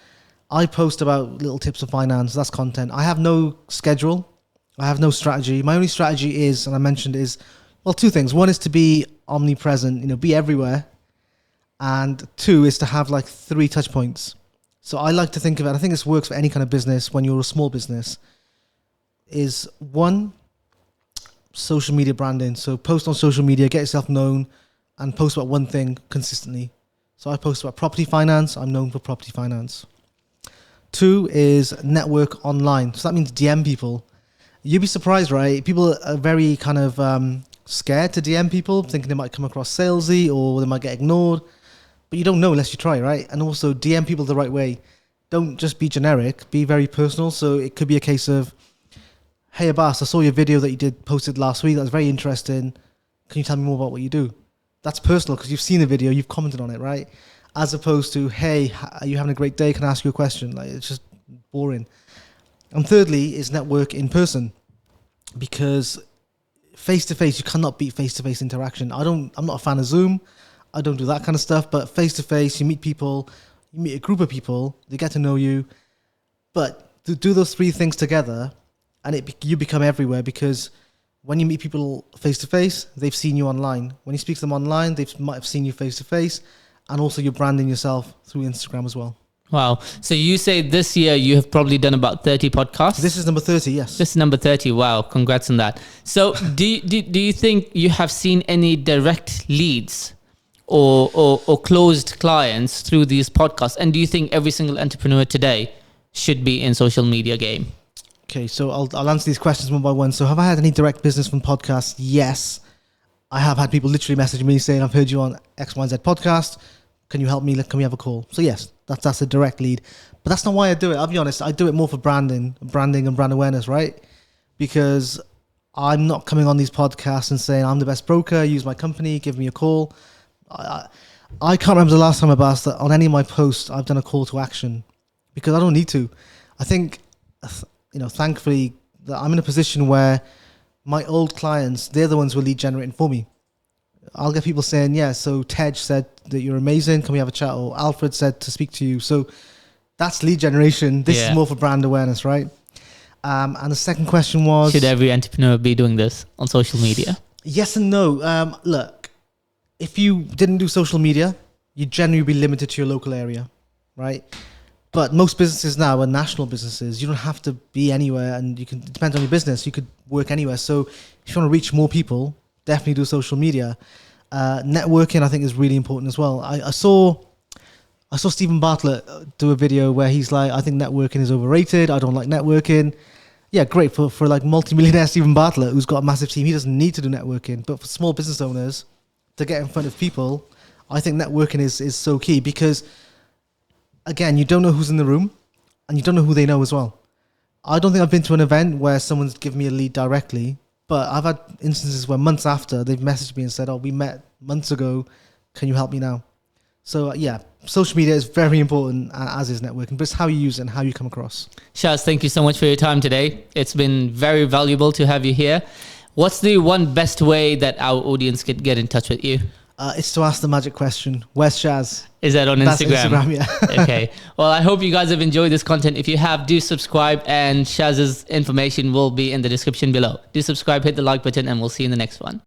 I post about little tips of finance. That's content. I have no schedule. I have no strategy. My only strategy is, and I mentioned is, well, 2 things. One is to be omnipresent, be everywhere. And 2 is to have like 3 touch points. So I like to think of it, I think this works for any kind of business when you're a small business, is 1, social media branding. So post on social media, get yourself known, and post about one thing consistently. So I post about property finance. I'm known for property finance. 2 is network online. So that means DM people. You'd be surprised, right? People are very kind of scared to DM people, thinking they might come across salesy or they might get ignored. But you don't know unless you try, right? And also DM people the right way. Don't just be generic, be very personal. So it could be a case of, hey Abbas, I saw your video that you posted last week. That was very interesting. Can you tell me more about what you do? That's personal because you've seen the video, you've commented on it, right? As opposed to, hey, are you having a great day? Can I ask you a question? Like, it's just boring. And thirdly is network in person, because face-to-face, you cannot beat face-to-face interaction. I'm not a fan of Zoom. I don't do that kind of stuff, but face-to-face, you meet people, you meet a group of people, they get to know you. But to do those 3 things together, and you become everywhere, because when you meet people face-to-face, they've seen you online. When you speak to them online, they might have seen you face-to-face, and also you're branding yourself through Instagram as well. Wow. So you say this year you have probably done about 30 podcasts? This is number 30, yes. This is number 30. Wow. Congrats on that. So do you think you have seen any direct leads or closed clients through these podcasts? And do you think every single entrepreneur today should be in social media game? Okay, so I'll answer these questions one by one. So have I had any direct business from podcasts? Yes. I have had people literally message me saying, I've heard you on XYZ podcast. Can you help me? Can we have a call? So yes, that's a direct lead. But that's not why I do it. I'll be honest. I do it more for branding and brand awareness, right? Because I'm not coming on these podcasts and saying, I'm the best broker, use my company, give me a call. I can't remember the last time I've asked that on any of my posts I've done a call to action, because I don't need to. I think, thankfully, that I'm in a position where my old clients, they're the ones who are lead generating for me. I'll get people saying, yeah, so Tej said that you're amazing, can we have a chat? Or Alfred said to speak to you. So That's lead generation. This Yeah. is more for brand awareness, right? And the second question was, Should every entrepreneur be doing this on social media? yes and no. Look, if you didn't do social media, you'd generally be limited to your local area, right? But most businesses now are national businesses. You don't have to be anywhere, and it depends on your business. You could work anywhere. So if you want to reach more people, definitely do social media. Networking, I think, is really important as well. I saw Stephen Bartlett do a video where he's like, I think networking is overrated. I don't like networking. Yeah, great for like multi-millionaire Stephen Bartlett, who's got a massive team. He doesn't need to do networking. But for small business owners to get in front of people, I think networking is so key, because again, you don't know who's in the room and you don't know who they know as well. I don't think I've been to an event where someone's given me a lead directly, but I've had instances where months after they've messaged me and said, oh, we met months ago. Can you help me now? So yeah, social media is very important, as is networking, but it's how you use it and how you come across. Shaz, thank you so much for your time today. It's been very valuable to have you here. What's the one best way that our audience could get in touch with you? It's to ask the magic question. Where's Shaz? Is that on That's Instagram? Instagram, yeah. Okay. Well, I hope you guys have enjoyed this content. If you have, do subscribe, and Shaz's information will be in the description below. Do subscribe, hit the like button, and we'll see you in the next one.